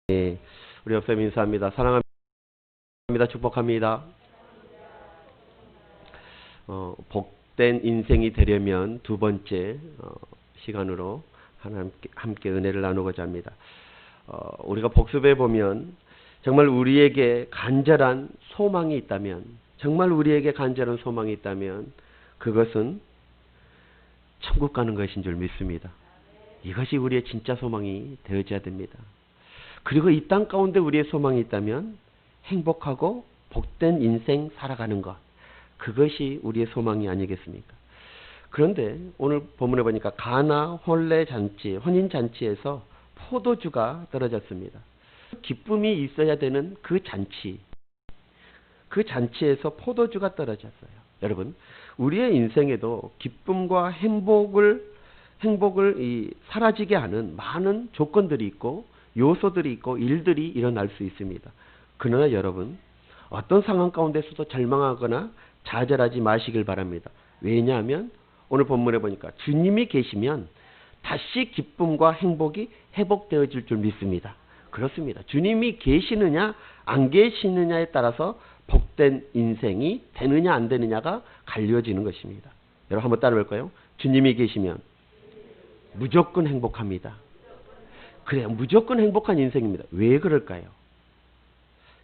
우리 옆사람 인사합니다. 사랑합니다. 축복합니다. 복된 인생이 되려면 두 번째 시간으로 함께 은혜를 나누고자 합니다. 우리가 복습해 보면 정말 우리에게 간절한 소망이 있다면, 그것은 천국 가는 것인 줄 믿습니다. 이것이 우리의 진짜 소망이 되어져야 됩니다. 그리고 이 땅 가운데 우리의 소망이 있다면 행복하고 복된 인생 살아가는 것, 그것이 우리의 소망이 아니겠습니까? 그런데 오늘 본문에 보니까 가나 혼인 잔치에서 포도주가 떨어졌습니다. 기쁨이 있어야 되는 그 잔치에서 포도주가 떨어졌어요. 여러분, 우리의 인생에도 기쁨과 행복을 사라지게 하는 많은 조건들이 있고 요소들이 있고 일들이 일어날 수 있습니다. 그러나 여러분, 어떤 상황 가운데서도 절망하거나 좌절하지 마시길 바랍니다. 왜냐하면 오늘 본문에 보니까 주님이 계시면 다시 기쁨과 행복이 회복되어질 줄 믿습니다. 그렇습니다. 주님이 계시느냐 안 계시느냐에 따라서 복된 인생이 되느냐 안 되느냐가 갈려지는 것입니다. 여러분 한번 따라 볼까요? 주님이 계시면 무조건 행복합니다. 그래요. 무조건 행복한 인생입니다. 왜 그럴까요?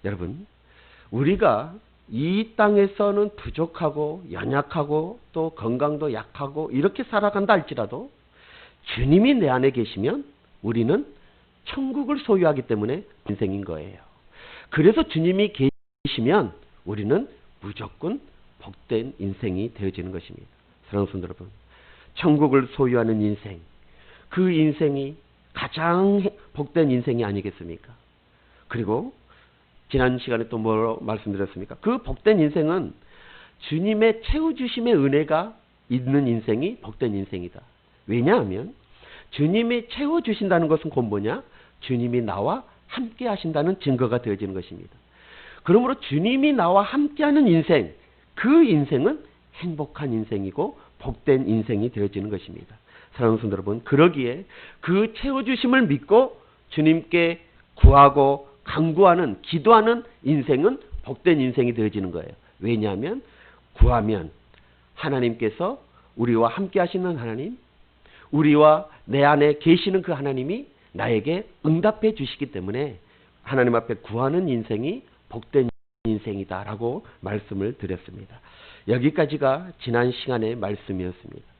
여러분, 우리가 이 땅에서는 부족하고 연약하고 또 건강도 약하고 이렇게 살아간다 할지라도 주님이 내 안에 계시면 우리는 천국을 소유하기 때문에 인생인 거예요. 그래서 주님이 계시면 우리는 무조건 복된 인생이 되어지는 것입니다. 사랑하는 성도 여러분, 천국을 소유하는 인생, 그 인생이 가장 복된 인생이 아니겠습니까? 그리고 지난 시간에 또 뭐로 말씀드렸습니까? 그 복된 인생은 주님의 채워주심의 은혜가 있는 인생이 복된 인생이다. 왜냐하면 주님이 채워주신다는 것은 곧 뭐냐? 주님이 나와 함께 하신다는 증거가 되어지는 것입니다. 그러므로 주님이 나와 함께하는 인생, 그 인생은 행복한 인생이고 복된 인생이 되어지는 것입니다. 사랑하는 성도 여러분, 그러기에 그 채워주심을 믿고 주님께 구하고 간구하는, 기도하는 인생은 복된 인생이 되어지는 거예요. 왜냐하면 구하면 하나님께서 우리와 함께 하시는 하나님, 우리와 내 안에 계시는 그 하나님이 나에게 응답해 주시기 때문에 하나님 앞에 구하는 인생이 복된 인생이다라고 말씀을 드렸습니다. 여기까지가 지난 시간의 말씀이었습니다.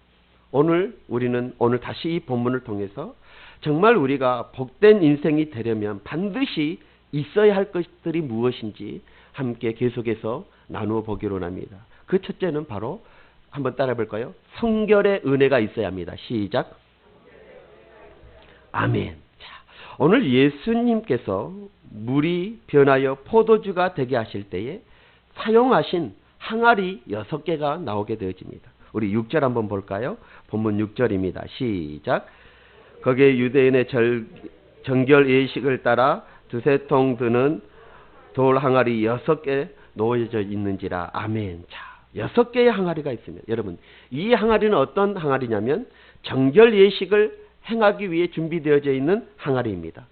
우리는 오늘 다시 이 본문을 통해서 정말 우리가 복된 인생이 되려면 반드시 있어야 할 것들이 무엇인지 함께 계속해서 나누어 보기로 합니다. 그 첫째는 바로 한번 따라 볼까요? 성결의 은혜가 있어야 합니다. 시작. 아멘. 자, 오늘 예수님께서 물이 변하여 포도주가 되게 하실 때에 사용하신 항아리 6개가 나오게 되어집니다. 우리 6절 한번 볼까요? 본문 6절입니다. 시작. 거기에 유대인의 정결 예식을 따라 두세 통 드는 돌 항아리 6개 놓여져 있는지라. 아멘. 자, 6개의 항아리가 있습니다. 여러분, 이 항아리는 어떤 항아리냐면 정결 예식을 행하기 위해 준비되어져 있는 항아리입니다.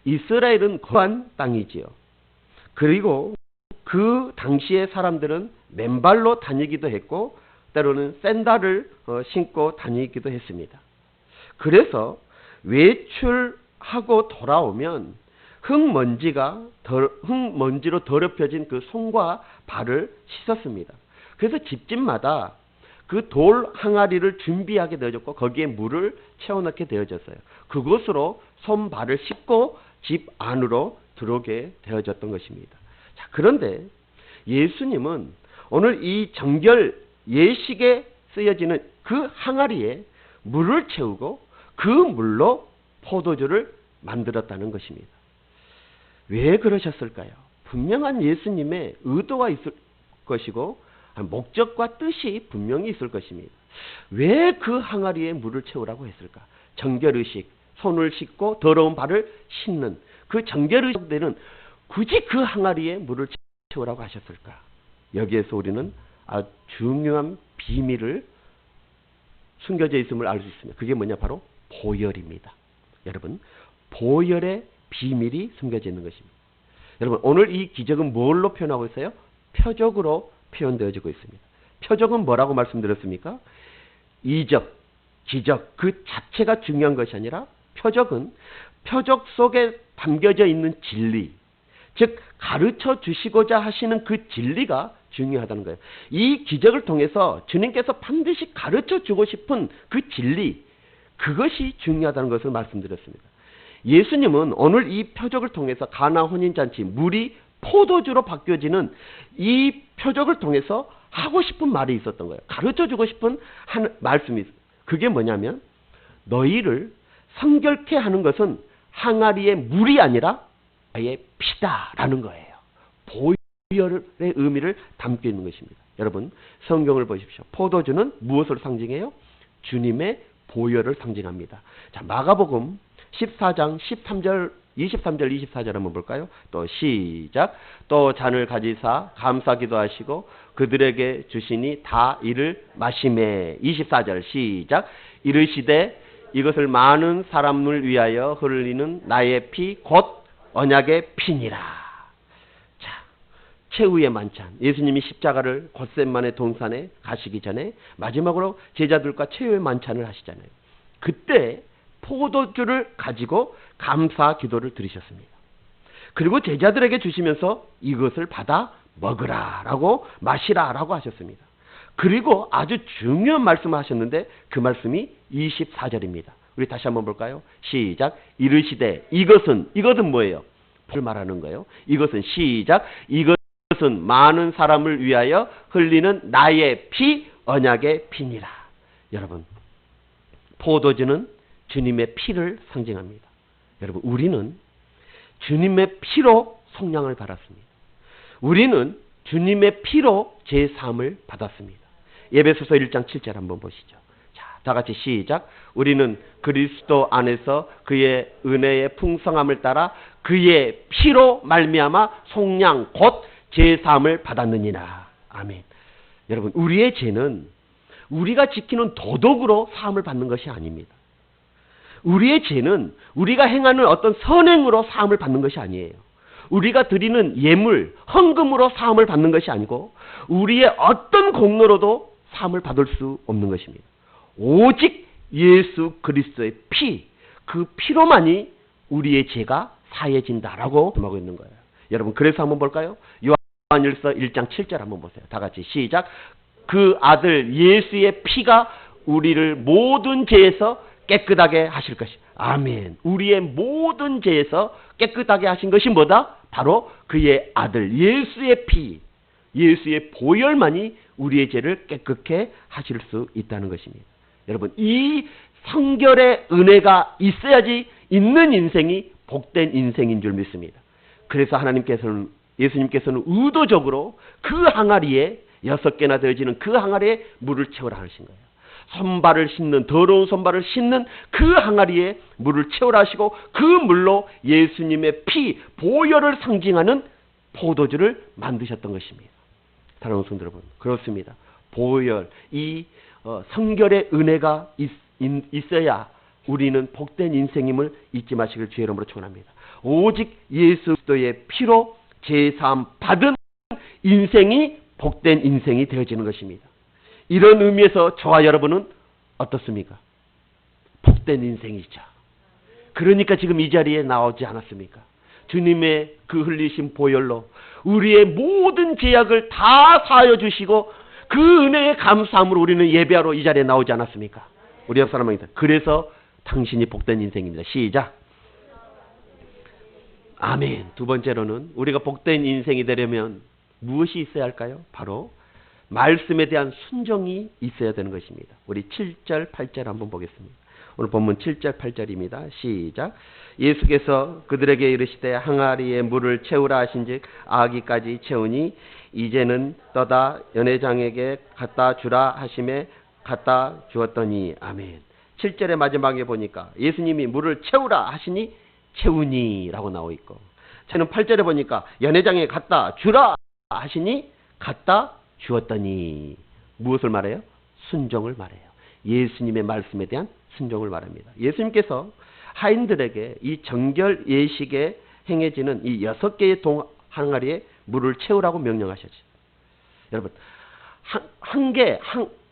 이스라엘은 거한 땅이지요. 그리고 그 당시의 사람들은 맨발로 다니기도 했고 때로는 샌들을 신고 다니기도 했습니다. 그래서 외출하고 돌아오면 흙먼지로 더럽혀진 그 손과 발을 씻었습니다. 그래서 집집마다 그 돌 항아리를 준비하게 되어졌고 거기에 물을 채워넣게 되어졌어요. 그곳으로 손, 발을 씻고 집 안으로 들어오게 되어졌던 것입니다. 자, 그런데 예수님은 오늘 이 정결 예식에 쓰여지는 그 항아리에 물을 채우고 그 물로 포도주를 만들었다는 것입니다. 왜 그러셨을까요? 분명한 예수님의 의도가 있을 것이고 목적과 뜻이 분명히 있을 것입니다. 왜 그 항아리에 물을 채우라고 했을까? 정결의식, 손을 씻고 더러운 발을 씻는 그 정결의식들은 굳이 그 항아리에 물을 채우라고 하셨을까? 여기에서 우리는 아주 중요한 비밀을 숨겨져 있음을 알 수 있습니다. 그게 뭐냐? 바로 보혈입니다. 여러분, 보혈의 비밀이 숨겨져 있는 것입니다. 여러분, 오늘 이 기적은 뭘로 표현하고 있어요? 표적으로 표현되어지고 있습니다. 표적은 뭐라고 말씀드렸습니까? 이적, 기적 그 자체가 중요한 것이 아니라 표적은 표적 속에 담겨져 있는 진리, 즉 가르쳐 주시고자 하시는 그 진리가 중요하다는 거예요. 이 기적을 통해서 주님께서 반드시 가르쳐 주고 싶은 그 진리, 그것이 중요하다는 것을 말씀드렸습니다. 예수님은 오늘 이 표적을 통해서 가나 혼인잔치, 물이 포도주로 바뀌어지는 이 표적을 통해서 하고 싶은 말이 있었던 거예요. 가르쳐 주고 싶은 말씀이 있어요. 그게 뭐냐면 너희를 성결케 하는 것은 항아리의 물이 아니라 나의 피다라는 거예요. 보혈의 의미를 담고 있는 것입니다. 여러분, 성경을 보십시오. 포도주는 무엇을 상징해요? 주님의 보혈을 상징합니다. 자, 마가복음 14장 13절 23절 24절 한번 볼까요? 또 시작. 또 잔을 가지사 감사 기도하시고 그들에게 주시니 다 이를 마시매. 24절 시작. 이르시되 이것을 많은 사람을 위하여 흘리는 나의 피 곧 언약의 피니라. 자, 최후의 만찬. 예수님이 십자가를 겟세마네 동산에 가시기 전에 마지막으로 제자들과 최후의 만찬을 하시잖아요. 그때 포도주를 가지고 감사 기도를 드리셨습니다. 그리고 제자들에게 주시면서 이것을 받아 먹으라라고 마시라라고 하셨습니다. 그리고 아주 중요한 말씀을 하셨는데 그 말씀이 24절입니다. 우리 다시 한번 볼까요? 시작. 이르시되 이것은 뭐예요? 를 말하는 거예요. 이것은 시작. 이것은 많은 사람을 위하여 흘리는 나의 피 언약의 피니라. 여러분, 포도주는 주님의 피를 상징합니다. 여러분, 우리는 주님의 피로 속량을 받았습니다. 우리는 주님의 피로 제사함을 받았습니다. 에베소서 1장 7절 한번 보시죠. 자, 다 같이 시작. 우리는 그리스도 안에서 그의 은혜의 풍성함을 따라 그의 피로 말미암아 속량 곧 제사함을 받았느니라. 아멘. 여러분, 우리의 죄는 우리가 지키는 도덕으로 사함을 받는 것이 아닙니다. 우리의 죄는 우리가 행하는 어떤 선행으로 사함을 받는 것이 아니에요. 우리가 드리는 예물, 헌금으로 사함을 받는 것이 아니고 우리의 어떤 공로로도 사함을 받을 수 없는 것입니다. 오직 예수 그리스도의 피, 그 피로만이 우리의 죄가 사해진다라고 말하고 있는 거예요. 여러분, 그래서 한번 볼까요? 요한일서 1장 7절 한번 보세요. 다 같이 시작. 그 아들 예수의 피가 우리를 모든 죄에서 깨끗하게 하실 것이. 아멘. 우리의 모든 죄에서 깨끗하게 하신 것이 뭐다? 바로 그의 아들 예수의 피, 예수의 보혈만이 우리의 죄를 깨끗게 하실 수 있다는 것입니다. 여러분, 이 성결의 은혜가 있어야지 있는 인생이 복된 인생인 줄 믿습니다. 그래서 예수님께서는 의도적으로 그 항아리에 6개나 되어지는 그 항아리에 물을 채우라 하신 거예요. 더러운 손발을 씻는 그 항아리에 물을 채우라 하시고 그 물로 예수님의 피, 보혈을 상징하는 포도주를 만드셨던 것입니다. 사랑하는 성도 여러분, 그렇습니다. 보혈, 이 성결의 은혜가 있어야 우리는 복된 인생임을 잊지 마시길 주의 이름으로 축원합니다. 오직 예수 그리스도의 피로 제사함 받은 인생이 복된 인생이 되어지는 것입니다. 이런 의미에서 저와 여러분은 어떻습니까? 복된 인생이죠. 그러니까 지금 이 자리에 나오지 않았습니까? 주님의 그 흘리신 보혈로 우리의 모든 죄악을 다 사하여 주시고 그 은혜에 감사함으로 우리는 예배하러 이 자리에 나오지 않았습니까? 우리 옆 사람입니다. 그래서 당신이 복된 인생입니다. 시작. 아멘. 두 번째로는 우리가 복된 인생이 되려면 무엇이 있어야 할까요? 바로 말씀에 대한 순종이 있어야 되는 것입니다. 우리 7절, 8절 한번 보겠습니다. 오늘 본문 7절, 8절입니다. 시작. 예수께서 그들에게 이르시되 항아리에 물을 채우라 하신즉 아기까지 채우니 이제는 떠다 연회장에게 갖다 주라 하심에 갖다 주었더니. 아멘. 7절의 마지막에 보니까 예수님이 물을 채우라 하시니 채우니라고 나오고 있고, 저는 8절에 보니까 연회장에 갖다 주라 하시니 갖다 주었더니. 무엇을 말해요? 순종을 말해요. 예수님의 말씀에 대한 순종을 말합니다. 예수님께서 하인들에게 이 정결 예식에 행해지는 이 6개의 동항아리에 물을 채우라고 명령하셨죠. 여러분,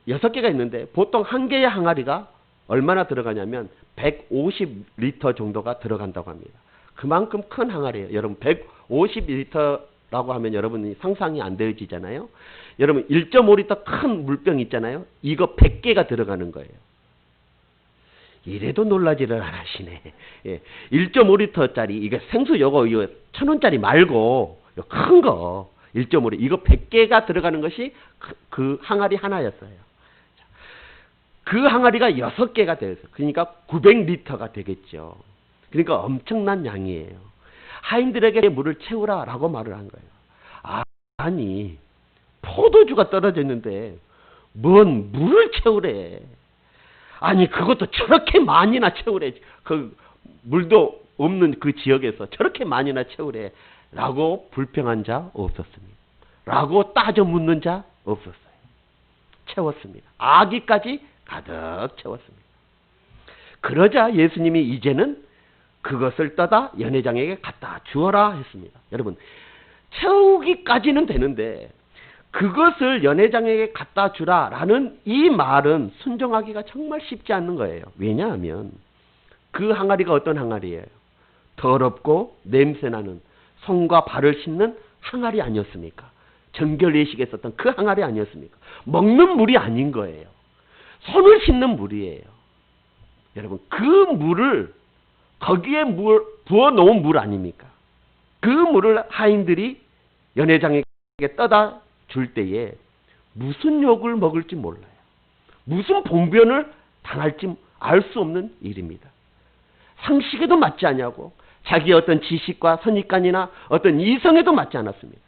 6개가 있는데 보통 한 개의 항아리가 얼마나 들어가냐면 150리터 정도가 들어간다고 합니다. 그만큼 큰 항아리예요. 여러분, 150리터라고 하면 여러분이 상상이 안 되어지잖아요. 여러분, 1.5리터 큰 물병 있잖아요. 이거 100개가 들어가는 거예요. 이래도 놀라지를 않으시네. 예, 1.5리터짜리 이게 생수 이거 1,000원짜리 말고 큰 거 1.5리터 이거 100개가 들어가는 것이 그 항아리 하나였어요. 그 항아리가 6개가 되어서 그러니까 900리터가 되겠죠. 그러니까 엄청난 양이에요. 하인들에게 물을 채우라라고 말을 한 거예요. 아니 포도주가 떨어져 있는데 뭔 물을 채우래. 아니 그것도 저렇게 많이나 채우래. 그 물도 없는 그 지역에서 저렇게 많이나 채우래. 라고 불평한 자 없었습니다. 라고 따져 묻는 자 없었어요. 채웠습니다. 아기까지 가득 채웠습니다. 그러자 예수님이 이제는 그것을 떠다 연회장에게 갖다 주어라 했습니다. 여러분, 채우기까지는 되는데 그것을 연회장에게 갖다 주라라는 이 말은 순종하기가 정말 쉽지 않는 거예요. 왜냐하면 그 항아리가 어떤 항아리예요? 더럽고 냄새나는 손과 발을 씻는 항아리 아니었습니까? 정결예식에 썼던 그 항아리 아니었습니까? 먹는 물이 아닌 거예요. 손을 씻는 물이에요. 여러분, 그 물을 거기에 부어놓은 물 아닙니까? 그 물을 하인들이 연회장에게 떠다 줄 때에 무슨 욕을 먹을지 몰라요. 무슨 봉변을 당할지 알 수 없는 일입니다. 상식에도 맞지 않냐고 자기의 어떤 지식과 선입관이나 어떤 이성에도 맞지 않았습니다.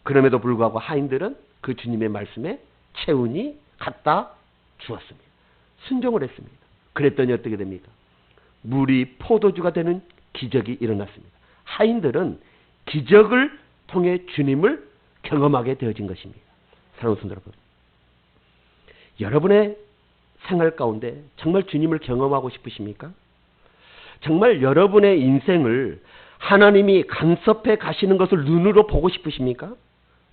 그럼에도 불구하고 하인들은 그 주님의 말씀에 채우니 갖다 주었습니다. 순종을 했습니다. 그랬더니 어떻게 됩니까? 물이 포도주가 되는 기적이 일어났습니다. 하인들은 기적을 통해 주님을 경험하게 되어진 것입니다. 사랑하는 성도 여러분, 여러분의 생활 가운데 정말 주님을 경험하고 싶으십니까? 정말 여러분의 인생을 하나님이 간섭해 가시는 것을 눈으로 보고 싶으십니까?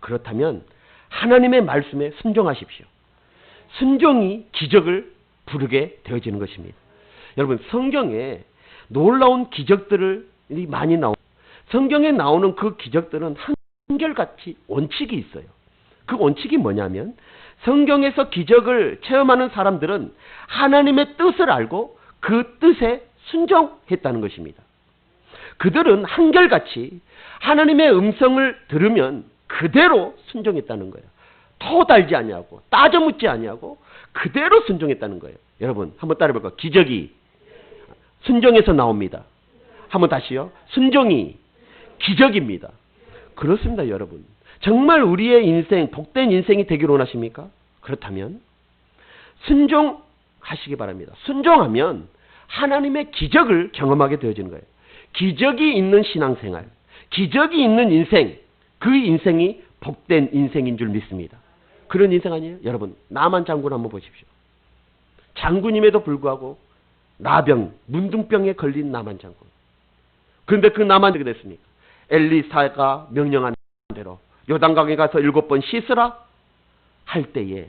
그렇다면 하나님의 말씀에 순종하십시오. 순종이 기적을 부르게 되어지는 것입니다. 여러분, 성경에 놀라운 기적들이 많이 나옵니다. 성경에 나오는 그 기적들은 한결같이 원칙이 있어요. 그 원칙이 뭐냐면 성경에서 기적을 체험하는 사람들은 하나님의 뜻을 알고 그 뜻에 순종했다는 것입니다. 그들은 한결같이 하나님의 음성을 들으면 그대로 순종했다는 거예요. 토달지 아니하고 따져 묻지 아니하고 그대로 순종했다는 거예요. 여러분 한번 따라해볼까요? 기적이 순종에서 나옵니다. 한번 다시요. 순종이 기적입니다. 그렇습니다, 여러분. 정말 우리의 인생, 복된 인생이 되기를 원하십니까? 그렇다면 순종하시기 바랍니다. 순종하면 하나님의 기적을 경험하게 되어지는 거예요. 기적이 있는 신앙생활, 기적이 있는 인생, 그 인생이 복된 인생인 줄 믿습니다. 그런 인생 아니에요? 여러분, 나만 장군 한번 보십시오. 장군임에도 불구하고 나병, 문둥병에 걸린 나만 장군. 그런데 그 나만 어떻게 됐습니까? 엘리사가 명령한 대로 요단강에 가서 7번 씻으라 할 때에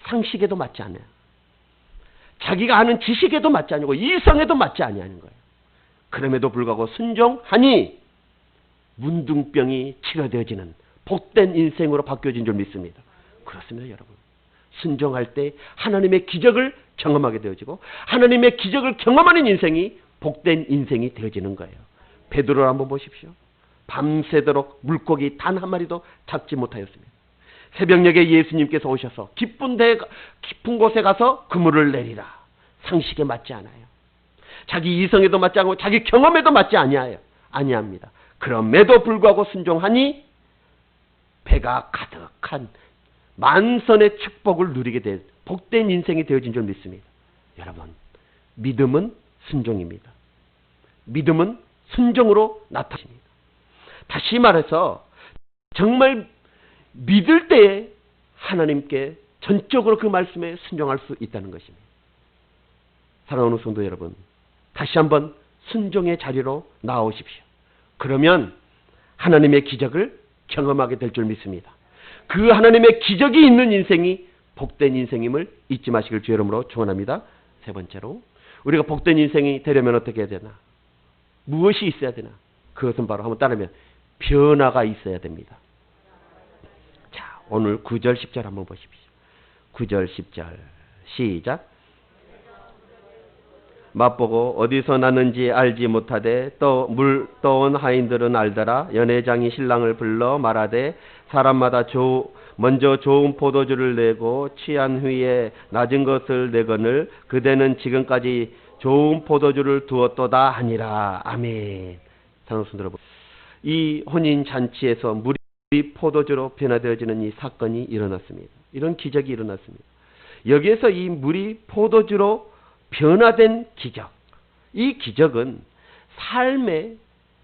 상식에도 맞지 않아요. 자기가 아는 지식에도 맞지 아니고 이성에도 맞지 아니하는 거예요. 그럼에도 불구하고 순종하니 문둥병이 치료되어지는 복된 인생으로 바뀌어진 줄 믿습니다. 그렇습니다, 여러분. 순종할 때 하나님의 기적을 경험하게 되어지고 하나님의 기적을 경험하는 인생이 복된 인생이 되어지는 거예요. 베드로를 한번 보십시오. 밤새도록 물고기 단 한 마리도 잡지 못하였습니다. 새벽녘에 예수님께서 오셔서 깊은 곳에 가서 그물을 내리라. 상식에 맞지 않아요. 자기 이성에도 맞지 않고 자기 경험에도 맞지 아니합니다. 그럼에도 불구하고 순종하니 배가 가득한 만선의 축복을 누리게 된 복된 인생이 되어진 줄 믿습니다. 여러분, 믿음은 순종입니다. 믿음은 순종으로 나타납니다. 다시 말해서 정말 믿을 때에 하나님께 전적으로 그 말씀에 순종할 수 있다는 것입니다. 사랑하는 성도 여러분, 다시 한번 순종의 자리로 나오십시오. 그러면 하나님의 기적을 경험하게 될 줄 믿습니다. 그 하나님의 기적이 있는 인생이 복된 인생임을 잊지 마시길 주의 이름으로 축원합니다. 세 번째로, 우리가 복된 인생이 되려면 어떻게 해야 되나? 무엇이 있어야 되나? 그것은 바로 한번 따르면 변화가 있어야 됩니다. 자, 오늘 9절 10절 한번 보십시오. 9절 10절 시작. 맛보고 어디서 났는지 알지 못하되 또 물 떠온 하인들은 알더라. 연회장이 신랑을 불러 말하되 사람마다 먼저 좋은 포도주를 내고 취한 후에 낮은 것을 내거늘 그대는 지금까지 좋은 포도주를 두었도다 하니라. 아멘. 상승 들어보세요. 이 혼인 잔치에서 물이 포도주로 변화되어지는 이 사건이 일어났습니다. 이런 기적이 일어났습니다. 여기에서 이 물이 포도주로 변화된 기적, 이 기적은 삶의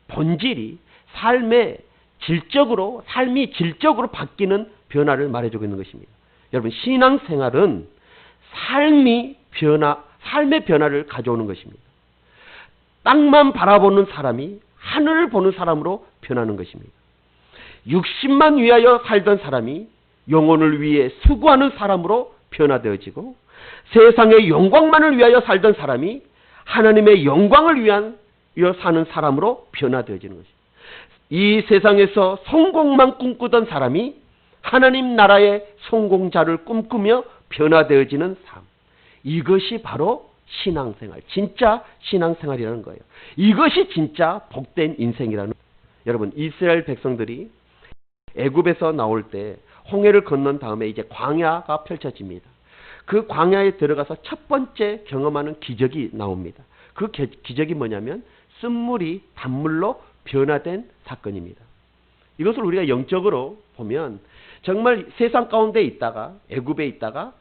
본질이 삶이 질적으로 바뀌는 변화를 말해주고 있는 것입니다. 여러분, 신앙생활은 삶의 변화를 가져오는 것입니다. 땅만 바라보는 사람이 하늘을 보는 사람으로 변하는 것입니다. 60만 위하여 살던 사람이 영혼을 위해 수고하는 사람으로 변화되어지고, 세상의 영광만을 위하여 살던 사람이 하나님의 영광을 위하여 사는 사람으로 변화되어지는 것입니다. 이 세상에서 성공만 꿈꾸던 사람이 하나님 나라의 성공자를 꿈꾸며 변화되어지는 삶. 이것이 바로 신앙생활, 진짜 신앙생활이라는 거예요. 이것이 진짜 복된 인생이라는 거예요. 여러분, 이스라엘 백성들이 애굽에서 나올 때 홍해를 건넌 다음에 이제 광야가 펼쳐집니다. 그 광야에 들어가서 첫 번째 경험하는 기적이 나옵니다. 그 기적이 뭐냐면 쓴물이 단물로 변화된 사건입니다. 이것을 우리가 영적으로 보면 정말 세상 가운데 있다가 애굽에 있다가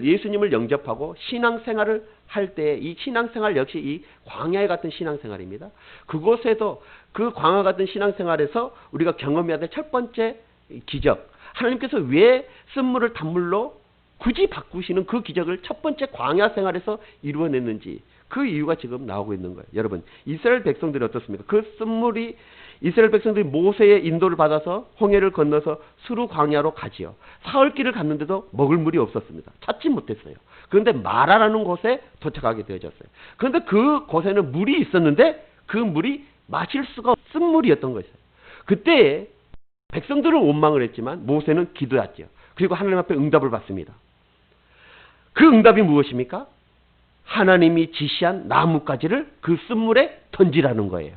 예수님을 영접하고 신앙생활을 할 때 이 신앙생활 역시 이 광야에 같은 신앙생활입니다. 그곳에도 그 광야 같은 신앙생활에서 우리가 경험해야 될 첫 번째 기적, 하나님께서 왜 쓴물을 단물로 굳이 바꾸시는 그 기적을 첫 번째 광야 생활에서 이루어냈는지, 그 이유가 지금 나오고 있는 거예요. 여러분, 이스라엘 백성들이 어떻습니까? 그 쓴물이 이스라엘 백성들이 모세의 인도를 받아서 홍해를 건너서 수르 광야로 가지요. 사흘 길을 갔는데도 먹을 물이 없었습니다. 찾지 못했어요. 그런데 마라라는 곳에 도착하게 되어졌어요. 그런데 그 곳에는 물이 있었는데 그 물이 마실 수가 없는 물이었던 것이에요. 그때 백성들은 원망을 했지만 모세는 기도했죠. 그리고 하나님 앞에 응답을 받습니다. 그 응답이 무엇입니까? 하나님이 지시한 나뭇가지를 그 쓴물에 던지라는 거예요.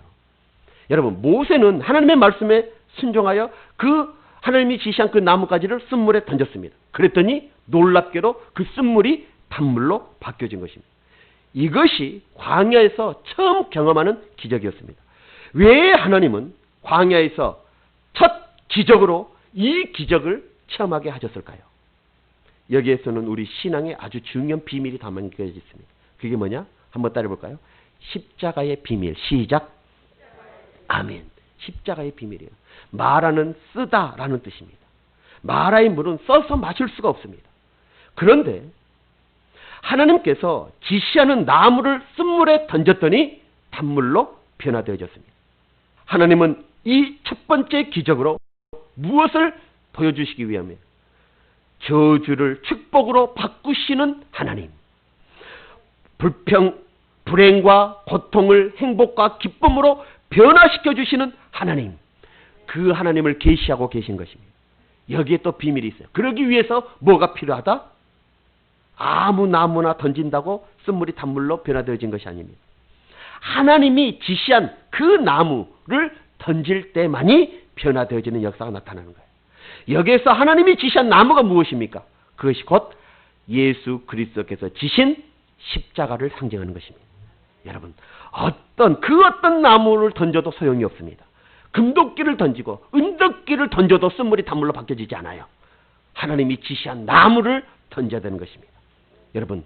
여러분, 모세는 하나님의 말씀에 순종하여 그 하나님이 지시한 그 나뭇가지를 쓴물에 던졌습니다. 그랬더니 놀랍게도 그 쓴물이 단물로 바뀌어진 것입니다. 이것이 광야에서 처음 경험하는 기적이었습니다. 왜 하나님은 광야에서 첫 기적으로 이 기적을 체험하게 하셨을까요? 여기에서는 우리 신앙의 아주 중요한 비밀이 담겨져 있습니다. 그게 뭐냐? 한번 따라해볼까요? 십자가의 비밀. 시작. 아멘. 십자가의 비밀이에요. 마라는 쓰다라는 뜻입니다. 마라의 물은 써서 마실 수가 없습니다. 그런데 하나님께서 지시하는 나무를 쓴물에 던졌더니 단물로 변화되어졌습니다. 하나님은 이 첫 번째 기적으로 무엇을 보여주시기 위함이에요? 저주를 축복으로 바꾸시는 하나님. 불행과 고통을 행복과 기쁨으로 변화시켜 주시는 하나님. 그 하나님을 계시하고 계신 것입니다. 여기에 또 비밀이 있어요. 그러기 위해서 뭐가 필요하다? 아무 나무나 던진다고 쓴물이 단물로 변화되어진 것이 아닙니다. 하나님이 지시한 그 나무를 던질 때만이 변화되어지는 역사가 나타나는 거예요. 여기에서 하나님이 지시한 나무가 무엇입니까? 그것이 곧 예수 그리스도께서 지신 십자가를 상징하는 것입니다. 여러분, 어떤 나무를 던져도 소용이 없습니다. 금도끼를 던지고 은도끼를 던져도 쓴물이 단물로 바뀌어지지 않아요. 하나님이 지시한 나무를 던져야 되는 것입니다. 여러분,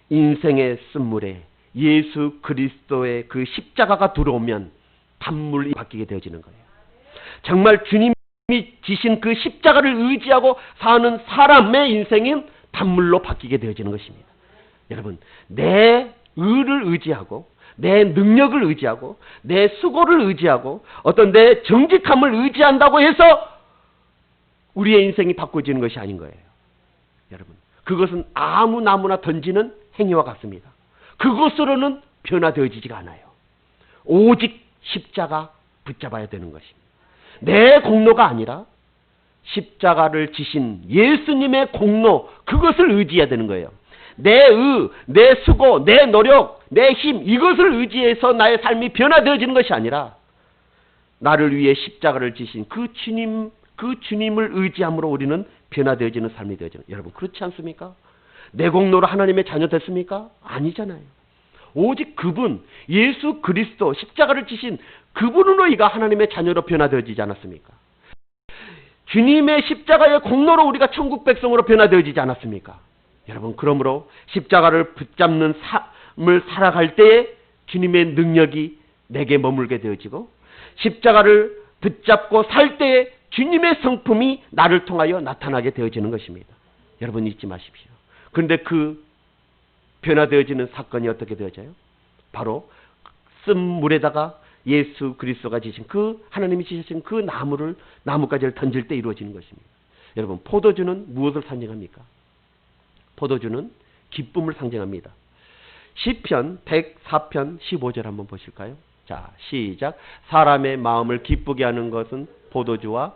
인생의 쓴물에 예수 그리스도의 그 십자가가 들어오면 단물이 바뀌게 되어지는 거예요. 정말 주님이 지신 그 십자가를 의지하고 사는 사람의 인생은 단물로 바뀌게 되어지는 것입니다. 여러분, 내 의를 의지하고 내 능력을 의지하고 내 수고를 의지하고 어떤 내 정직함을 의지한다고 해서 우리의 인생이 바꿔지는 것이 아닌 거예요. 여러분, 그것은 아무 나무나 던지는 행위와 같습니다. 그것으로는 변화되어지지가 않아요. 오직 십자가 붙잡아야 되는 것입니다. 내 공로가 아니라 십자가를 지신 예수님의 공로, 그것을 의지해야 되는 거예요. 내 수고, 내 노력, 내 힘, 이것을 의지해서 나의 삶이 변화되어지는 것이 아니라 나를 위해 십자가를 지신 그 주님을 의지함으로 우리는 변화되어지는 삶이 되어지는. 여러분, 그렇지 않습니까? 내 공로로 하나님의 자녀 됐습니까? 아니잖아요. 오직 그분, 예수 그리스도 십자가를 지신 그분으로 우리가 하나님의 자녀로 변화되어지지 않았습니까? 주님의 십자가의 공로로 우리가 천국 백성으로 변화되어지지 않았습니까? 여러분, 그러므로 십자가를 붙잡는 삶을 살아갈 때에 주님의 능력이 내게 머물게 되어지고, 십자가를 붙잡고 살 때에 주님의 성품이 나를 통하여 나타나게 되어지는 것입니다. 여러분, 잊지 마십시오. 그런데 그 변화되어지는 사건이 어떻게 되어져요? 바로 쓴 물에다가 예수 그리스도가 지신 그 하나님이 지신 그 나뭇가지를 던질 때 이루어지는 것입니다. 여러분, 포도주는 무엇을 상징합니까? 포도주는 기쁨을 상징합니다. 시편 104편 15절 한번 보실까요? 자, 시작. 사람의 마음을 기쁘게 하는 것은 포도주와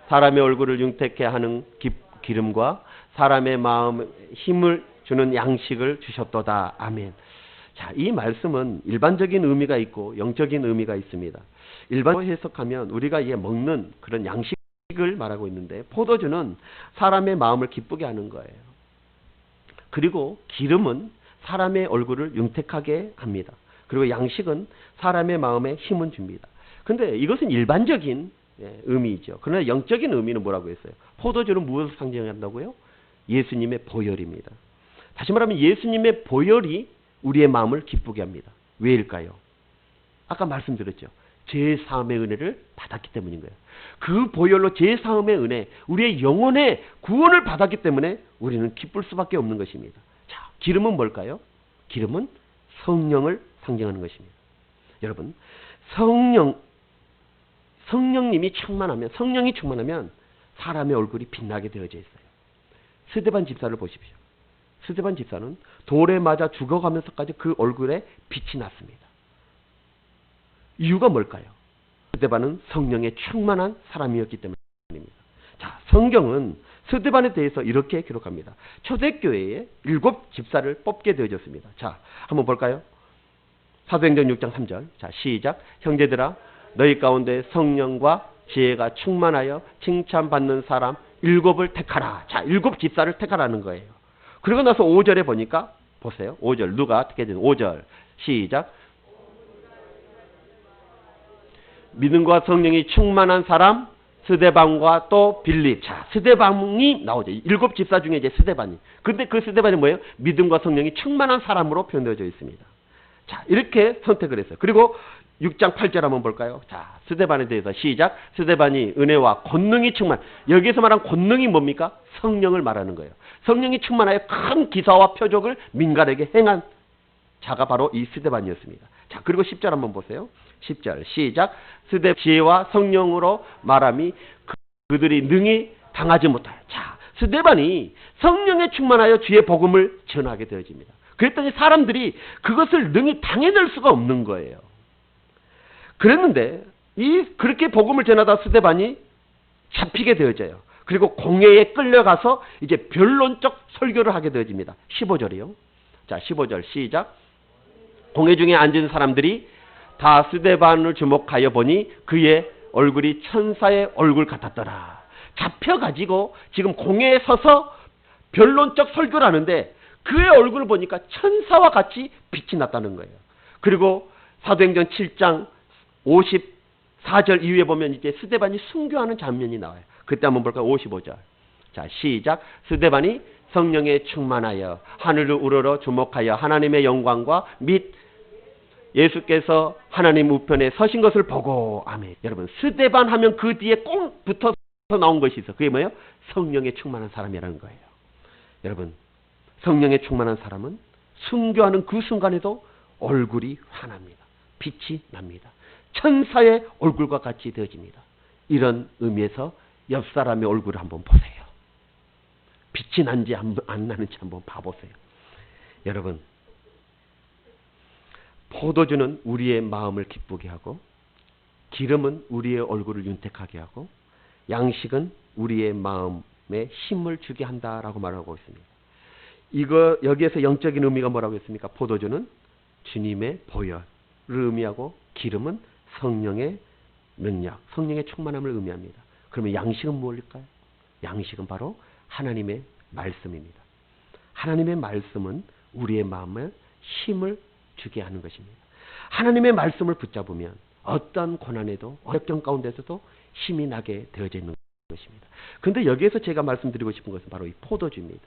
사람의 얼굴을 융택해 하는 기름과 사람의 마음에 힘을 주는 양식을 주셨도다. 아멘. 자, 이 말씀은 일반적인 의미가 있고 영적인 의미가 있습니다. 일반적으로 해석하면 우리가 먹는 그런 양식을 말하고 있는데, 포도주는 사람의 마음을 기쁘게 하는 거예요. 그리고 기름은 사람의 얼굴을 융택하게 합니다. 그리고 양식은 사람의 마음에 힘을 줍니다. 근데 이것은 일반적인 의미이죠. 그러나 영적인 의미는 뭐라고 했어요? 포도주는 무엇을 상징한다고요? 예수님의 보혈입니다. 다시 말하면 예수님의 보혈이 우리의 마음을 기쁘게 합니다. 왜일까요? 아까 말씀드렸죠. 제사함의 은혜를 받았기 때문인 거예요. 그 보혈로 제사함의 은혜, 우리의 영혼의 구원을 받았기 때문에 우리는 기쁠 수밖에 없는 것입니다. 자, 기름은 뭘까요? 기름은 성령을 상징하는 것입니다. 여러분, 성령이 충만하면 사람의 얼굴이 빛나게 되어져 있어요. 스데반 집사를 보십시오. 스데반 집사는 돌에 맞아 죽어가면서까지 그 얼굴에 빛이 났습니다. 이유가 뭘까요? 스데반은 성령에 충만한 사람이었기 때문입니다. 자, 성경은 스데반에 대해서 이렇게 기록합니다. 초대교회에 7 집사를 뽑게 되어졌습니다. 자, 한번 볼까요? 사도행전 6장 3절. 자, 시작. 형제들아, 너희 가운데 성령과 지혜가 충만하여 칭찬받는 사람 7을 택하라. 자, 7 집사를 택하라는 거예요. 그리고 나서 5절에 보니까, 보세요. 5절. 누가 어떻게 되는 5절. 시작. 믿음과 성령이 충만한 사람 스데반과 또 빌립. 자, 스데반이 나오죠. 7 집사 중에 이제 스데반이. 근데 그 스데반이 뭐예요? 믿음과 성령이 충만한 사람으로 표현되어져 있습니다. 자, 이렇게 선택을 했어요. 그리고 6장 8절 한번 볼까요? 자, 스데반에 대해서 시작. 스데반이 은혜와 권능이 충만. 여기서 말한 권능이 뭡니까? 성령을 말하는 거예요. 성령이 충만하여 큰 기사와 표적을 민간에게 행한 자가 바로 이 스데반이었습니다. 자, 그리고 10절 한번 보세요. 10절 시작. 스데 지혜와 성령으로 말함이 그들이 능히 당하지 못하여. 자, 스데반이 성령에 충만하여 주의 복음을 전하게 되어집니다. 그랬더니 사람들이 그것을 능히 당해낼 수가 없는 거예요. 그랬는데 그렇게 복음을 전하다 스데반이 잡히게 되어져요. 그리고 공회에 끌려가서 이제 변론적 설교를 하게 되어집니다. 15절이요. 자, 15절 시작. 공회 중에 앉은 사람들이 다 스데반을 주목하여 보니 그의 얼굴이 천사의 얼굴 같았더라. 잡혀가지고 지금 공회에 서서 변론적 설교를 하는데 그의 얼굴을 보니까 천사와 같이 빛이 났다는 거예요. 그리고 사도행전 7장 54절 이후에 보면 이제 스데반이 순교하는 장면이 나와요. 그때 한번 볼까요? 55절. 자, 시작. 스데반이 성령에 충만하여 하늘을 우러러 주목하여 하나님의 영광과 및 예수께서 하나님 우편에 서신 것을 보고. 아멘. 여러분, 스데반 하면 그 뒤에 꼭 붙어서 나온 것이 있어. 그게 뭐예요? 성령에 충만한 사람이라는 거예요. 여러분, 성령에 충만한 사람은 순교하는 그 순간에도 얼굴이 환합니다. 빛이 납니다. 천사의 얼굴과 같이 되어집니다. 이런 의미에서 옆 사람의 얼굴을 한번 보세요. 빛이 난지 안 나는지 한번 봐보세요. 여러분, 포도주는 우리의 마음을 기쁘게 하고, 기름은 우리의 얼굴을 윤택하게 하고, 양식은 우리의 마음에 힘을 주게 한다라고 말하고 있습니다. 여기에서 영적인 의미가 뭐라고 했습니까? 포도주는 주님의 보혈을 의미하고, 기름은 성령의 능력, 성령의 충만함을 의미합니다. 그러면 양식은 무엇일까요? 양식은 바로 하나님의 말씀입니다. 하나님의 말씀은 우리의 마음에 힘을 주게 하는 것입니다. 하나님의 말씀을 붙잡으면 어떤 고난에도, 어렵던 가운데서도 힘이 나게 되어져 있는 것입니다. 그런데 여기에서 제가 말씀드리고 싶은 것은 바로 이 포도주입니다.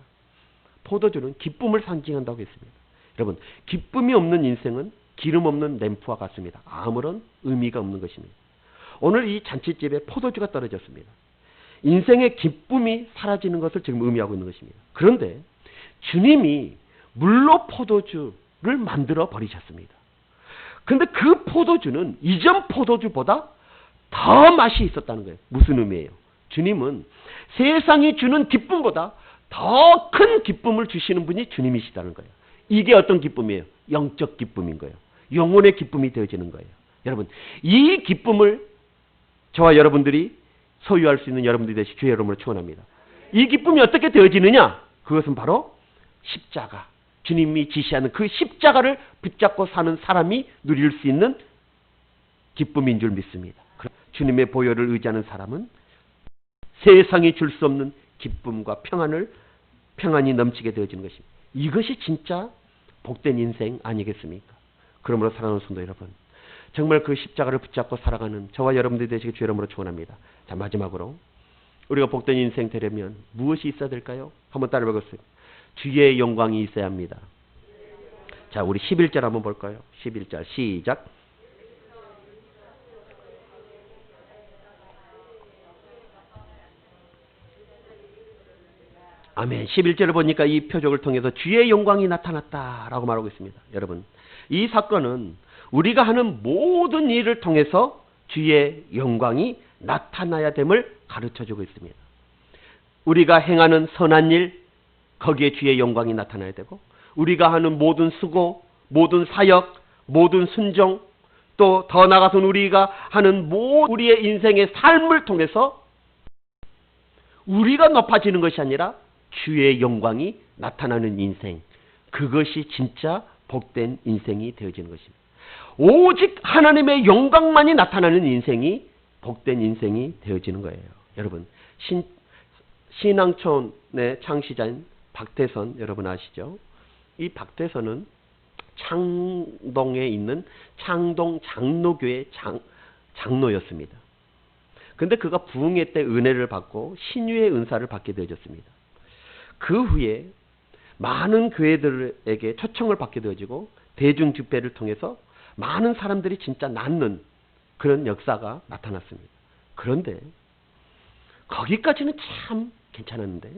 포도주는 기쁨을 상징한다고 했습니다. 여러분, 기쁨이 없는 인생은 기름 없는 램프와 같습니다. 아무런 의미가 없는 것입니다. 오늘 이 잔치집에 포도주가 떨어졌습니다. 인생의 기쁨이 사라지는 것을 지금 의미하고 있는 것입니다. 그런데 주님이 물로 포도주를 만들어 버리셨습니다. 그런데 그 포도주는 이전 포도주보다 더 맛이 있었다는 거예요. 무슨 의미예요? 주님은 세상이 주는 기쁨보다 더 큰 기쁨을 주시는 분이 주님이시다는 거예요. 이게 어떤 기쁨이에요? 영적 기쁨인 거예요. 영혼의 기쁨이 되어지는 거예요. 여러분, 이 기쁨을 저와 여러분들이 소유할 수 있는 여러분들이 되시 주의 이름으로 축원합니다. 이 기쁨이 어떻게 되어지느냐? 그것은 바로 십자가. 주님이 지시하는 그 십자가를 붙잡고 사는 사람이 누릴 수 있는 기쁨인 줄 믿습니다. 주님의 보혈을 의지하는 사람은 세상이 줄 수 없는 기쁨과 평안이 넘치게 되어지는 것입니다. 이것이 진짜 복된 인생 아니겠습니까? 그러므로 사랑하는 성도 여러분, 정말 그 십자가를 붙잡고 살아가는 저와 여러분들이 되시길 주의 이름으로 축원합니다. 자, 마지막으로 우리가 복된 인생 되려면 무엇이 있어야 될까요? 한번 따라 해보겠습니다. 주의 영광이 있어야 합니다. 자, 우리 11절 한번 볼까요? 11절 시작. 아멘. 11절을 보니까 이 표적을 통해서 주의 영광이 나타났다라고 말하고 있습니다. 여러분, 이 사건은 우리가 하는 모든 일을 통해서 주의 영광이 나타나야 됨을 가르쳐주고 있습니다. 우리가 행하는 선한 일, 거기에 주의 영광이 나타나야 되고, 우리가 하는 모든 수고, 모든 사역, 모든 순종, 또 더 나아가서는 우리가 하는 우리의 인생의 삶을 통해서 우리가 높아지는 것이 아니라 주의 영광이 나타나는 인생, 그것이 진짜 복된 인생이 되어지는 것입니다. 오직 하나님의 영광만이 나타나는 인생이 복된 인생이 되어지는 거예요. 여러분, 신앙촌의 창시자인 박태선 여러분 아시죠? 이 박태선은 창동에 있는 창동 장로교의 장로였습니다. 그런데 그가 부흥회 때 은혜를 받고 신유의 은사를 받게 되어졌습니다. 그 후에 많은 교회들에게 초청을 받게 되어지고 대중 집회를 통해서 많은 사람들이 진짜 낫는 그런 역사가 나타났습니다. 그런데 거기까지는 참 괜찮았는데,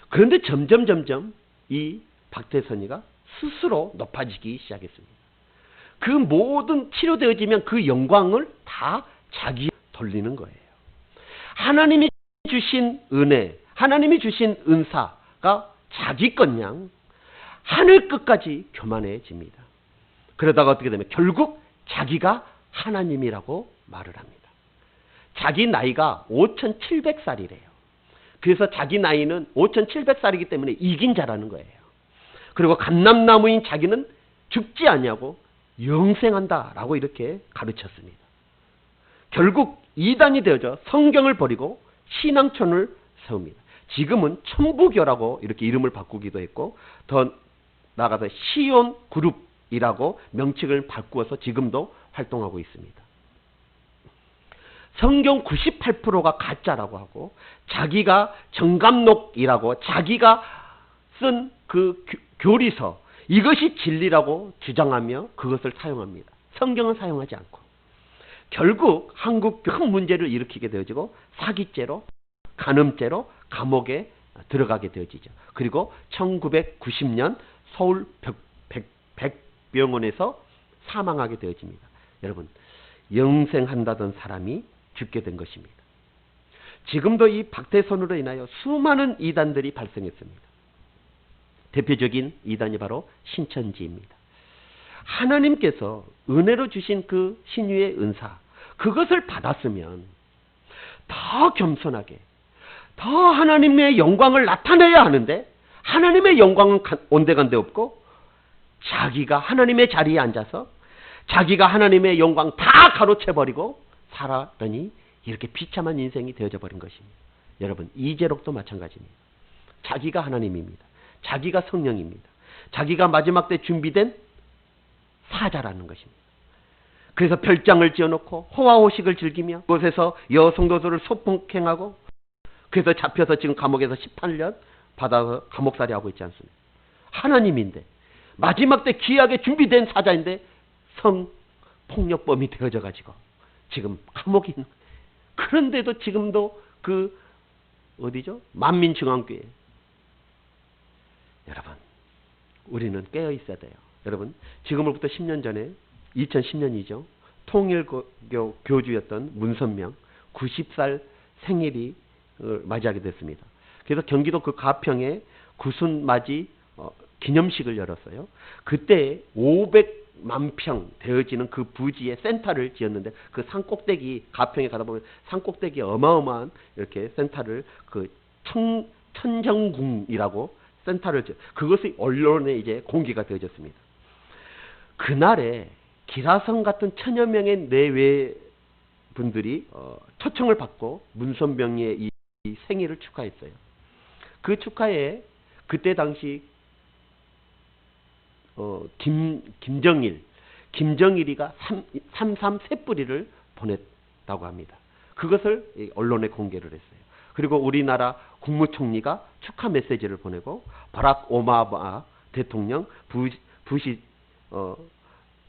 그런데 점점 이 박태선이가 스스로 높아지기 시작했습니다. 그 모든 치료되어지면 그 영광을 다 자기에 돌리는 거예요. 하나님이 주신 은혜, 하나님이 주신 은사가 자기 것냥 하늘 끝까지 교만해집니다. 그러다가 어떻게 되면 결국 자기가 하나님이라고 말을 합니다. 자기 나이가 5700살이래요. 그래서 자기 나이는 5700살이기 때문에 이긴 자라는 거예요. 그리고 감람나무인 자기는 죽지 아니하고 영생한다라고 이렇게 가르쳤습니다. 결국 이단이 되어져 성경을 버리고 신앙촌을 세웁니다. 지금은 천부교라고 이렇게 이름을 바꾸기도 했고, 더 나아가서 시온 그룹이라고 명칭을 바꾸어서 지금도 활동하고 있습니다. 성경 98%가 가짜라고 하고, 자기가 정감록이라고 자기가 쓴 그 교리서, 이것이 진리라고 주장하며 그것을 사용합니다. 성경은 사용하지 않고, 결국 한국 큰 문제를 일으키게 되어지고 사기죄로, 간음죄로 감옥에 들어가게 되어지죠. 그리고 1990년 서울 백병원에서 사망하게 되어집니다. 여러분, 영생한다던 사람이 죽게 된 것입니다. 지금도 이 박태선으로 인하여 수많은 이단들이 발생했습니다. 대표적인 이단이 바로 신천지입니다. 하나님께서 은혜로 주신 그 신유의 은사, 그것을 받았으면 더 겸손하게, 더 하나님의 영광을 나타내야 하는데, 하나님의 영광은 온데간데 없고 자기가 하나님의 자리에 앉아서 자기가 하나님의 영광 다 가로채버리고 살았더니 이렇게 비참한 인생이 되어져 버린 것입니다. 여러분, 이재록도 마찬가지입니다. 자기가 하나님입니다. 자기가 성령입니다. 자기가 마지막 때 준비된 사자라는 것입니다. 그래서 별장을 지어놓고 호화호식을 즐기며 그곳에서 여성도들을 소폭행하고, 그래서 잡혀서 지금 감옥에서 18년 받아서 감옥살이 하고 있지 않습니까? 하나님인데, 마지막 때 귀하게 준비된 사자인데 성폭력범이 되어져 가지고 지금 감옥에 있는, 그런데도 지금도 그 어디죠? 만민중앙교회. 여러분, 우리는 깨어 있어야 돼요. 여러분, 지금으로부터 10년 전에, 2010년이죠. 통일교 교주였던 문선명 90살 생일이 맞이하게 됐습니다. 그래서 경기도 그 가평에 구순맞이 기념식을 열었어요. 그때 500만 평 되어지는 그 부지에 센터를 지었는데, 그 산꼭대기, 가평에 가다 보면 산꼭대기에 어마어마한 이렇게 센터를, 그 천정궁이라고 센터를 그것이 언론에 이제 공개가 되어졌습니다. 그날에 기라성 같은 천여 명의 내외 분들이 초청을 받고 문선명의 이 생일을 축하했어요. 그 축하에 그때 당시 김정일이가 33 쇳뿌리를 보냈다고 합니다. 그것을 언론에 공개를 했어요. 그리고 우리나라 국무총리가 축하 메시지를 보내고, 바락 오바마 대통령, 부시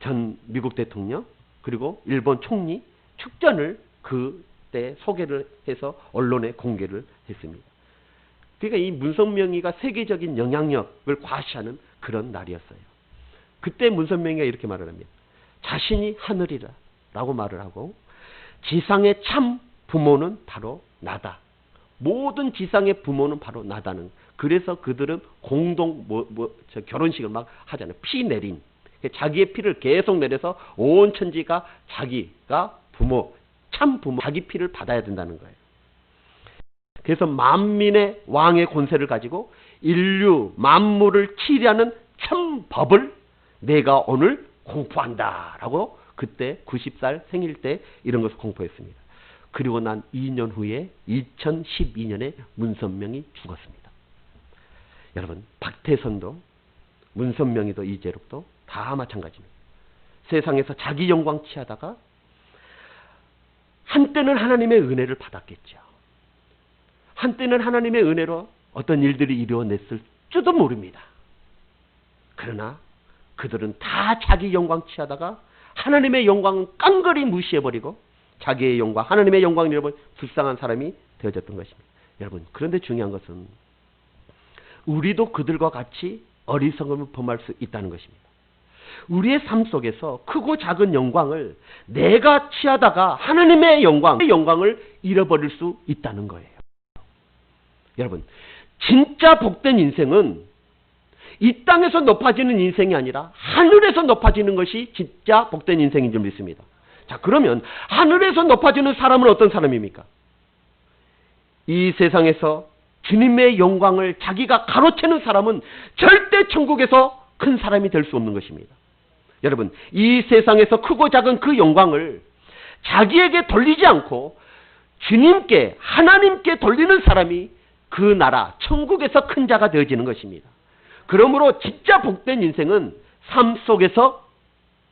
전 미국 대통령, 그리고 일본 총리 축전을 그때 소개를 해서 언론에 공개를 했습니다. 그러니까 이 문선명이가 세계적인 영향력을 과시하는 그런 날이었어요. 그때 문선명이가 이렇게 말을 합니다. 자신이 하늘이라 라고 말을 하고, 지상의 참 부모는 바로 나다. 모든 지상의 부모는 바로 나다는. 그래서 그들은 공동 결혼식을 막 하잖아요. 피 내린. 자기의 피를 계속 내려서 온 천지가 자기가 부모, 참 부모, 자기 피를 받아야 된다는 거예요. 그래서 만민의 왕의 권세를 가지고 인류 만물을 치리하는 참 법을 내가 오늘 공포한다 라고 그때 90살 생일 때 이런 것을 공포했습니다. 그리고 난 2년 후에 2012년에 문선명이 죽었습니다. 여러분, 박태선도 문선명이도 이재록도 다 마찬가지입니다. 세상에서 자기 영광 취하다가 한때는 하나님의 은혜를 받았겠죠. 한때는 하나님의 은혜로 어떤 일들이 이루어냈을지도 모릅니다. 그러나 그들은 다 자기 영광 취하다가 하나님의 영광은 깡그리 무시해버리고 자기의 영광, 하나님의 영광을 잃어버린 불쌍한 사람이 되어졌던 것입니다. 여러분, 그런데 중요한 것은 우리도 그들과 같이 어리석음을 범할 수 있다는 것입니다. 우리의 삶 속에서 크고 작은 영광을 내가 취하다가 하나님의 영광을 잃어버릴 수 있다는 거예요. 여러분, 진짜 복된 인생은 이 땅에서 높아지는 인생이 아니라 하늘에서 높아지는 것이 진짜 복된 인생인 줄 믿습니다. 자, 그러면 하늘에서 높아지는 사람은 어떤 사람입니까? 이 세상에서 주님의 영광을 자기가 가로채는 사람은 절대 천국에서 큰 사람이 될 수 없는 것입니다. 여러분, 이 세상에서 크고 작은 그 영광을 자기에게 돌리지 않고 주님께, 하나님께 돌리는 사람이 그 나라 천국에서 큰 자가 되어지는 것입니다. 그러므로 진짜 복된 인생은 삶 속에서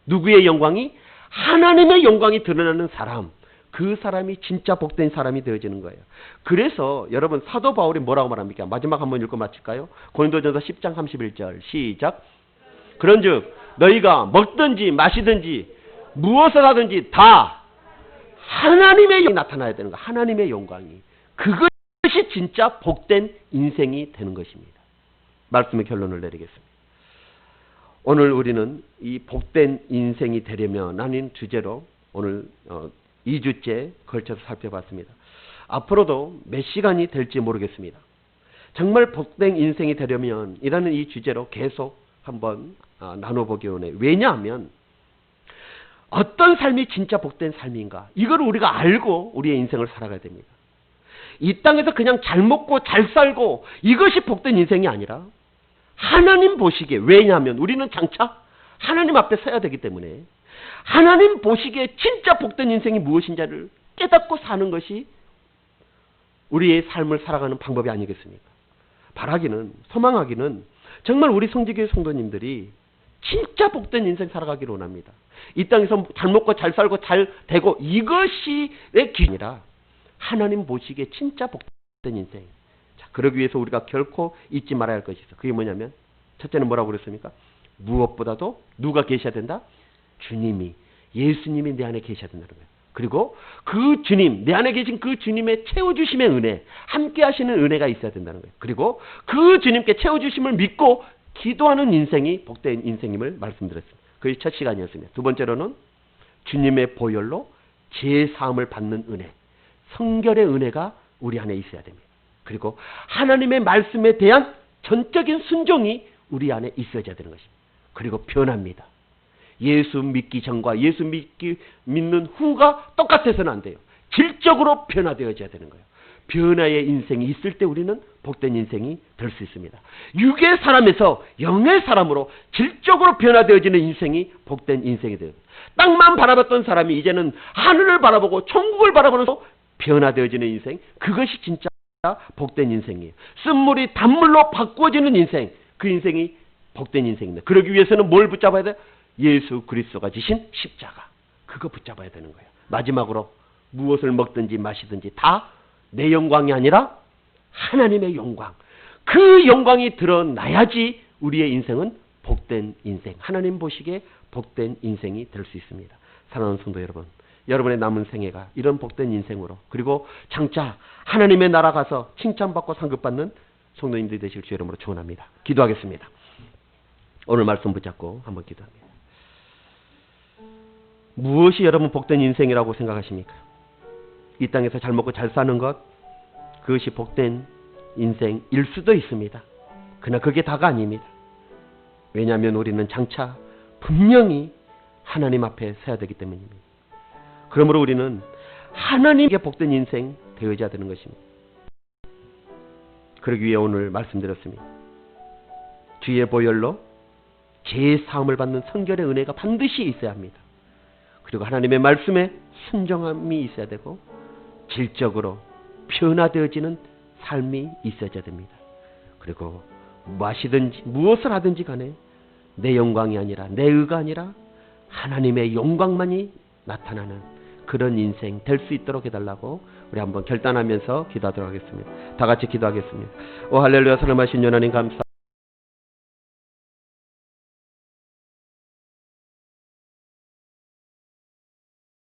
누구의 영광이? 하나님의 영광이 드러나는 사람, 그 사람이 진짜 복된 사람이 되어지는 거예요. 그래서 여러분, 사도 바울이 뭐라고 말합니까? 마지막 한번 읽고 마칠까요? 고린도전서 10장 31절 시작. 그런즉 너희가 먹든지 마시든지 무엇을 하든지 다 하나님의 영광이 나타나야 되는 거예요. 하나님의 영광이. 그것이 진짜 복된 인생이 되는 것입니다. 말씀의 결론을 내리겠습니다. 오늘 우리는 이 복된 인생이 되려면 하는 주제로 오늘 2주째 걸쳐서 살펴봤습니다. 앞으로도 몇 시간이 될지 모르겠습니다. 정말 복된 인생이 되려면 이라는 이 주제로 계속 한번 나눠보기 원해요. 왜냐하면 어떤 삶이 진짜 복된 삶인가, 이걸 우리가 알고 우리의 인생을 살아가야 됩니다. 이 땅에서 그냥 잘 먹고 잘 살고 이것이 복된 인생이 아니라 하나님 보시기에, 왜냐하면 우리는 장차 하나님 앞에 서야 되기 때문에 하나님 보시기에 진짜 복된 인생이 무엇인지를 깨닫고 사는 것이 우리의 삶을 살아가는 방법이 아니겠습니까? 바라기는, 소망하기는 정말 우리 성지교회 성도님들이 진짜 복된 인생 살아가기를 원합니다. 이 땅에서 잘 먹고 잘 살고 잘 되고 이것이 내 기준이라 하나님 보시기에 진짜 복된 인생. 자, 그러기 위해서 우리가 결코 잊지 말아야 할 것이 있어. 그게 뭐냐면, 첫째는 뭐라고 그랬습니까? 무엇보다도 누가 계셔야 된다? 주님이, 예수님이 내 안에 계셔야 된다는 거예요. 그리고 그 주님, 내 안에 계신 그 주님의 채워주심의 은혜, 함께 하시는 은혜가 있어야 된다는 거예요. 그리고 그 주님께 채워주심을 믿고 기도하는 인생이 복된 인생임을 말씀드렸습니다. 그게 첫 시간이었습니다. 두 번째로는 주님의 보혈로 죄사함을 받는 은혜, 성결의 은혜가 우리 안에 있어야 됩니다. 그리고 하나님의 말씀에 대한 전적인 순종이 우리 안에 있어야 되는 것입니다. 그리고 변합니다. 예수 믿기 전과 예수 믿는 후가 똑같아서는 안 돼요. 질적으로 변화되어져야 되는 거예요. 변화의 인생이 있을 때 우리는 복된 인생이 될 수 있습니다. 육의 사람에서 영의 사람으로 질적으로 변화되어지는 인생이 복된 인생이 돼요. 땅만 바라봤던 사람이 이제는 하늘을 바라보고 천국을 바라보면서 변화되어지는 인생, 그것이 진짜 복된 인생이에요. 쓴물이 단물로 바꾸어지는 인생, 그 인생이 복된 인생입니다. 그러기 위해서는 뭘 붙잡아야 돼요? 예수 그리스도가 지신 십자가, 그거 붙잡아야 되는 거예요. 마지막으로 무엇을 먹든지 마시든지 다 내 영광이 아니라 하나님의 영광, 그 영광이 드러나야지 우리의 인생은 복된 인생, 하나님 보시기에 복된 인생이 될 수 있습니다. 사랑하는 성도 여러분, 여러분의 남은 생애가 이런 복된 인생으로, 그리고 장차 하나님의 나라 가서 칭찬받고 상급받는 성도님들이 되실 주 이름으로 축원합니다. 기도하겠습니다. 오늘 말씀 붙잡고 한번 기도합니다. 무엇이 여러분 복된 인생이라고 생각하십니까? 이 땅에서 잘 먹고 잘 사는 것, 그것이 복된 인생일 수도 있습니다. 그러나 그게 다가 아닙니다. 왜냐하면 우리는 장차 분명히 하나님 앞에 서야 되기 때문입니다. 그러므로 우리는 하나님께 복된 인생 되어야 되는 것입니다. 그러기 위해 오늘 말씀드렸습니다. 주의 보혈로 죄사함을 받는 성결의 은혜가 반드시 있어야 합니다. 그리고 하나님의 말씀에 순종함이 있어야 되고 질적으로 변화되어지는 삶이 있어야 됩니다. 그리고 무엇을 하든지 간에 내 영광이 아니라, 내 의가 아니라 하나님의 영광만이 나타나는 그런 인생 될 수 있도록 해달라고 우리 한번 결단하면서 기도하도록 하겠습니다. 다 같이 기도하겠습니다. 오 할렐루야. 사랑하신 하나님 감사